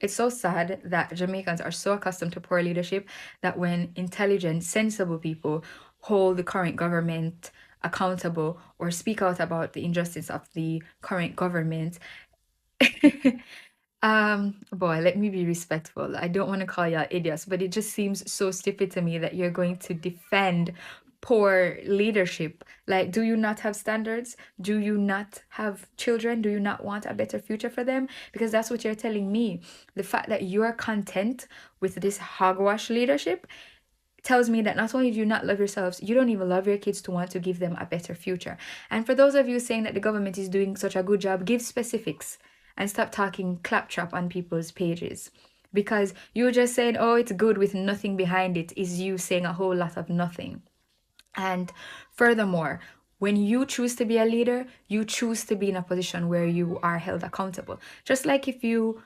It's so sad that Jamaicans are so accustomed to poor leadership that when intelligent, sensible people hold the current government accountable or speak out about the injustice of the current government, boy, let me be respectful. I don't want to call y'all idiots, but it just seems so stupid to me that you're going to defend poor leadership. Like, do you not have standards? Do you not have children? Do you not want a better future for them? Because that's what you're telling me. The fact that you're content with this hogwash leadership tells me that not only do you not love yourselves, you don't even love your kids to want to give them a better future. And for those of you saying that the government is doing such a good job, give specifics and stop talking claptrap on people's pages. Because you just saying, oh, it's good with nothing behind it, is you saying a whole lot of nothing. And furthermore, when you choose to be a leader, you choose to be in a position where you are held accountable. Just like if you